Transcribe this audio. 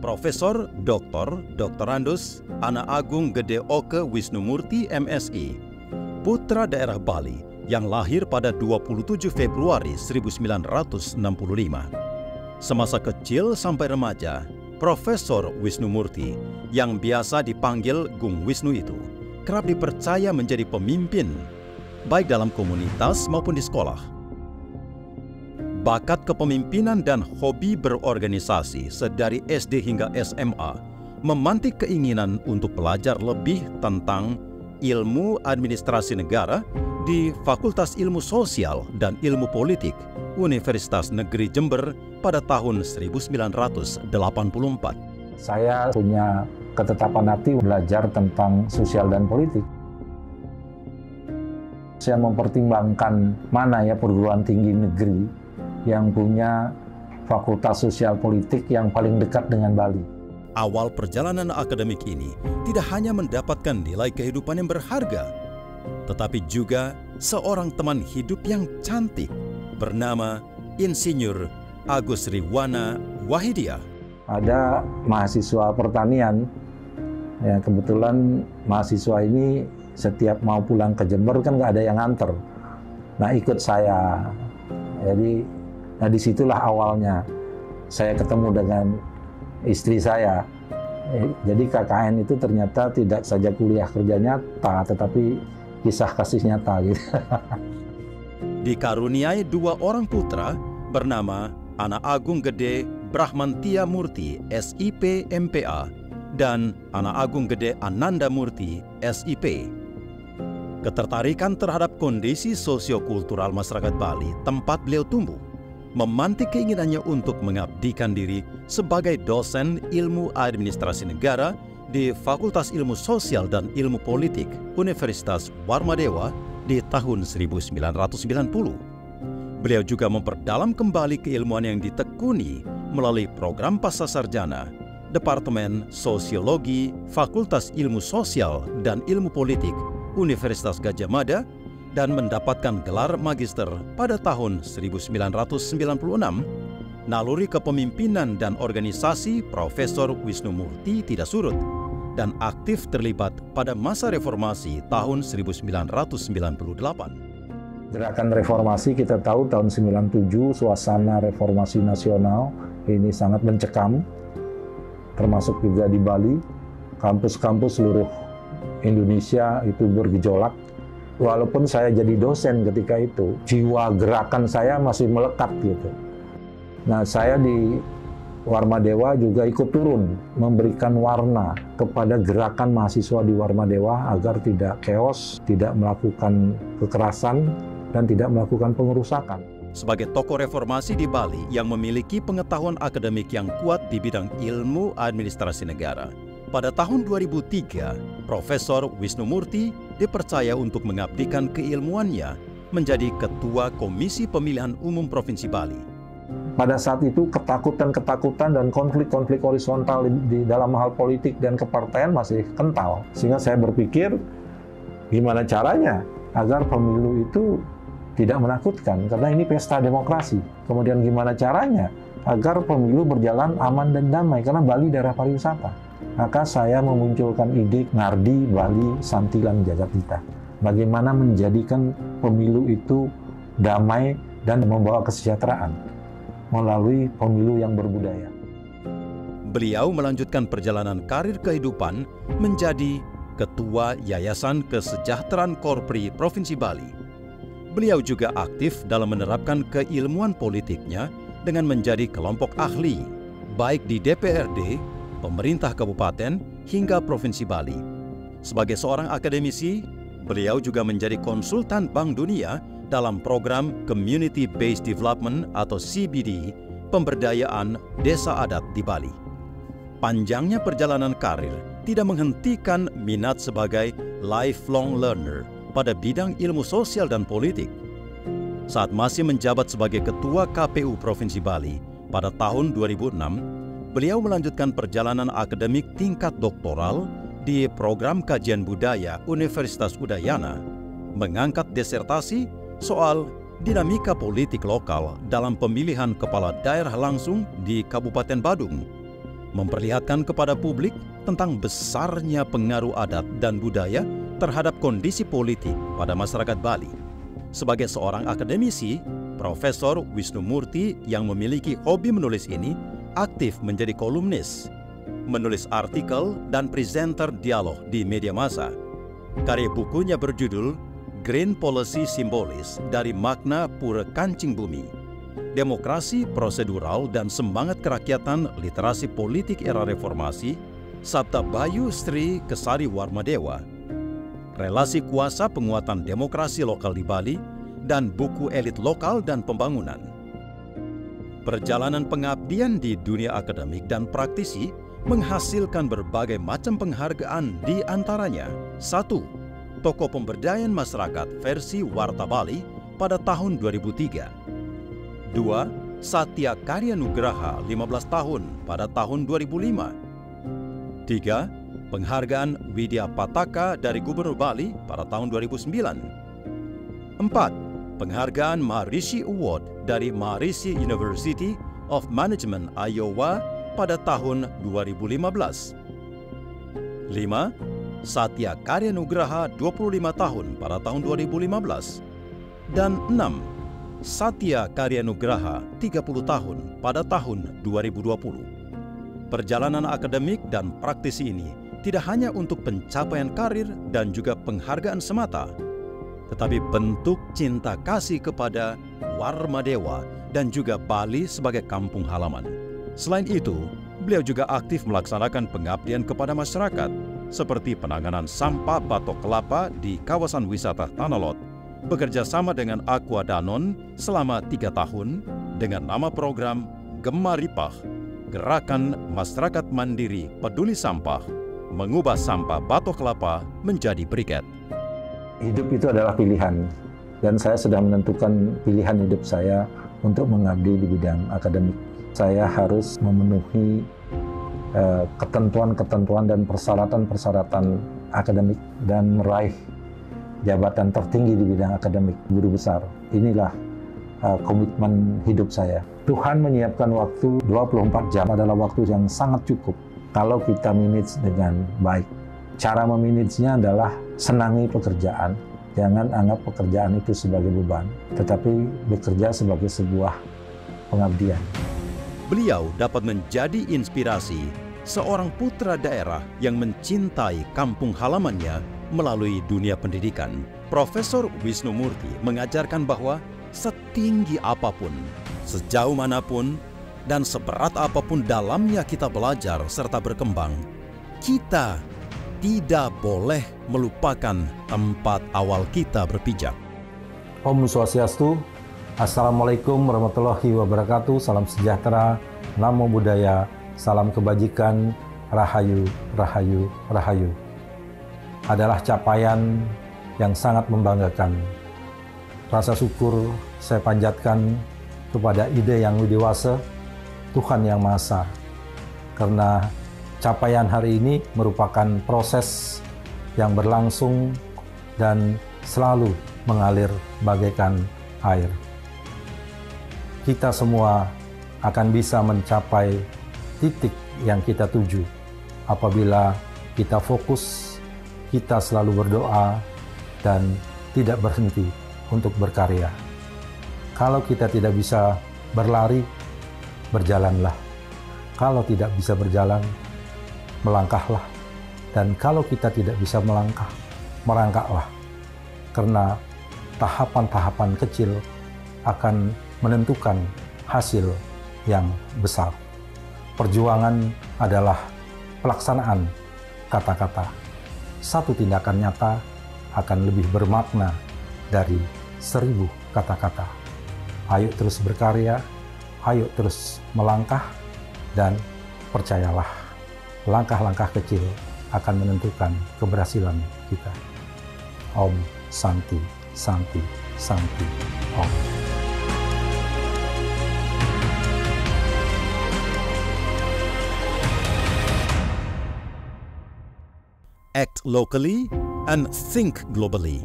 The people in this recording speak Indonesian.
Profesor Dr. Andus Ana Agung Gede Oke Wisnumurti MSI, putra daerah Bali yang lahir pada 27 Februari 1965. Semasa kecil sampai remaja, Profesor Wisnumurti yang biasa dipanggil Gung Wisnu itu kerap dipercaya menjadi pemimpin, baik dalam komunitas maupun di sekolah. Bakat kepemimpinan dan hobi berorganisasi sedari SD hingga SMA memantik keinginan untuk belajar lebih tentang ilmu administrasi negara di Fakultas Ilmu Sosial dan Ilmu Politik Universitas Negeri Jember pada tahun 1984. Saya punya ketetapan hati belajar tentang sosial dan politik. Saya mempertimbangkan mana ya perguruan tinggi negeri yang punya fakultas sosial politik yang paling dekat dengan Bali. Awal perjalanan akademik ini tidak hanya mendapatkan nilai kehidupan yang berharga, tetapi juga seorang teman hidup yang cantik bernama Insinyur Agus Riwana Wahidiah. Ada mahasiswa pertanian, ya kebetulan mahasiswa ini setiap mau pulang ke Jember kan nggak ada yang nganter. Nah ikut saya, jadi disitulah awalnya saya ketemu dengan istri saya. Jadi KKN itu ternyata tidak saja kuliah kerja nyata, tetapi kisah kasih nyata gitu. Dikaruniai dua orang putra bernama Ana Agung Gede Brahmantia Murti SIP MPA dan Ana Agung Gede Ananda Murti SIP. Ketertarikan terhadap kondisi sosiokultural masyarakat Bali tempat beliau tumbuh memantik keinginannya untuk mengabdikan diri sebagai dosen ilmu administrasi negara di Fakultas Ilmu Sosial dan Ilmu Politik Universitas Warmadewa di tahun 1990. Beliau juga memperdalam kembali keilmuan yang ditekuni melalui program Pascasarjana, Departemen Sosiologi Fakultas Ilmu Sosial dan Ilmu Politik Universitas Gadjah Mada dan mendapatkan gelar magister pada tahun 1996. Naluri kepemimpinan dan organisasi Profesor Wisnumurti tidak surut dan aktif terlibat pada masa reformasi tahun 1998. Gerakan reformasi kita tahu tahun 97 suasana reformasi nasional ini sangat mencekam, termasuk juga di Bali. Kampus-kampus seluruh Indonesia itu bergejolak. Walaupun saya jadi dosen ketika itu, jiwa gerakan saya masih melekat gitu. Nah, saya di Warmadewa juga ikut turun memberikan warna kepada gerakan mahasiswa di Warmadewa agar tidak chaos, tidak melakukan kekerasan, dan tidak melakukan pengerusakan. Sebagai tokoh reformasi di Bali yang memiliki pengetahuan akademik yang kuat di bidang ilmu administrasi negara, pada tahun 2003, Profesor Wisnumurti dipercaya untuk mengabdikan keilmuannya menjadi Ketua Komisi Pemilihan Umum Provinsi Bali. Pada saat itu ketakutan-ketakutan dan konflik-konflik horizontal di dalam hal politik dan kepartaian masih kental. Sehingga saya berpikir gimana caranya agar pemilu itu tidak menakutkan, karena ini pesta demokrasi. Kemudian gimana caranya agar pemilu berjalan aman dan damai, karena Bali daerah pariwisata. Maka saya memunculkan ide Ngardi Bali Santilan Jagatita. Bagaimana menjadikan pemilu itu damai dan membawa kesejahteraan melalui pemilu yang berbudaya. Beliau melanjutkan perjalanan karir kehidupan menjadi Ketua Yayasan Kesejahteraan Korpri Provinsi Bali. Beliau juga aktif dalam menerapkan keilmuan politiknya dengan menjadi kelompok ahli, baik di DPRD, pemerintah kabupaten, hingga Provinsi Bali. Sebagai seorang akademisi, beliau juga menjadi konsultan Bank Dunia dalam program Community Based Development atau CBD, pemberdayaan desa adat di Bali. Panjangnya perjalanan karir tidak menghentikan minat sebagai lifelong learner pada bidang ilmu sosial dan politik. Saat masih menjabat sebagai Ketua KPU Provinsi Bali pada tahun 2006, beliau melanjutkan perjalanan akademik tingkat doktoral di Program Kajian Budaya Universitas Udayana, mengangkat disertasi soal dinamika politik lokal dalam pemilihan kepala daerah langsung di Kabupaten Badung. memperlihatkan kepada publik tentang besarnya pengaruh adat dan budaya terhadap kondisi politik pada masyarakat Bali. Sebagai seorang akademisi, Profesor Wisnu Murti yang memiliki hobi menulis ini aktif menjadi kolumnis, menulis artikel dan presenter dialog di media massa. Karya bukunya berjudul Green Policy Simbolis dari Makna Pura Kancing Bumi, Demokrasi Prosedural dan Semangat Kerakyatan Literasi Politik Era Reformasi, Sabta Bayu Sri Kesari Warmadewa, Relasi Kuasa Penguatan Demokrasi Lokal di Bali, dan buku Elit Lokal dan Pembangunan. Perjalanan pengabdian di dunia akademik dan praktisi menghasilkan berbagai macam penghargaan, di antaranya 1. Tokoh Pemberdayaan Masyarakat versi Warta Bali pada tahun 2003. 2. Satya Karya Nugraha 15 tahun pada tahun 2005. 3. Penghargaan Widya Pataka dari Gubernur Bali pada tahun 2009. 4. Penghargaan Maharishi Award dari Maharishi University of Management Iowa pada tahun 2015. 5. Satya Karya Nugraha 25 tahun pada tahun 2015. Dan 6. Satya Karya Nugraha 30 tahun pada tahun 2020. Perjalanan akademik dan praktisi ini tidak hanya untuk pencapaian karir dan juga penghargaan semata, tetapi bentuk cinta kasih kepada Warmadewa dan juga Bali sebagai kampung halaman. Selain itu, beliau juga aktif melaksanakan pengabdian kepada masyarakat, seperti penanganan sampah batok kelapa di kawasan wisata Tanah Lot, bekerja sama dengan Aqua Danon selama 3 tahun dengan nama program Gemaripah, Gerakan Masyarakat Mandiri Peduli Sampah, mengubah sampah batok kelapa menjadi briket. Hidup itu adalah pilihan, dan saya sudah menentukan pilihan hidup saya untuk mengabdi di bidang akademik. Saya harus memenuhi ketentuan-ketentuan dan persyaratan-persyaratan akademik dan meraih jabatan tertinggi di bidang akademik, guru besar. Inilah komitmen hidup saya. Tuhan menyiapkan waktu 24 jam adalah waktu yang sangat cukup kalau kita manage dengan baik. Cara memanagenya adalah senangi pekerjaan. Jangan anggap pekerjaan itu sebagai beban, tetapi bekerja sebagai sebuah pengabdian. Beliau dapat menjadi inspirasi seorang putra daerah yang mencintai kampung halamannya melalui dunia pendidikan. Profesor Wisnu Murti mengajarkan bahwa setinggi apapun, sejauh manapun, dan seberat apapun dalamnya kita belajar serta berkembang, kita tidak boleh melupakan tempat awal kita berpijak. Om Swastiastu, Assalamualaikum warahmatullahi wabarakatuh, salam sejahtera, namo buddhaya, salam kebajikan, rahayu, rahayu, rahayu. Adalah capaian yang sangat membanggakan. Rasa syukur saya panjatkan kepada ide yang dewasa, Tuhan Yang Maha Esa, karena capaian hari ini merupakan proses yang berlangsung dan selalu mengalir bagaikan air. Kita semua akan bisa mencapai titik yang kita tuju apabila kita fokus, kita selalu berdoa, dan tidak berhenti untuk berkarya. Kalau kita tidak bisa berlari, berjalanlah. Kalau tidak bisa berjalan, melangkahlah. Dan kalau kita tidak bisa melangkah, merangkaklah. Karena tahapan-tahapan kecil akan menentukan hasil yang besar. Perjuangan adalah pelaksanaan kata-kata. Satu tindakan nyata akan lebih bermakna dari 1000 kata-kata. Ayo terus berkarya, ayo terus melangkah, dan percayalah, langkah-langkah kecil akan menentukan keberhasilan kita. Om Santi, Santi, Santi, Om. Act locally and think globally.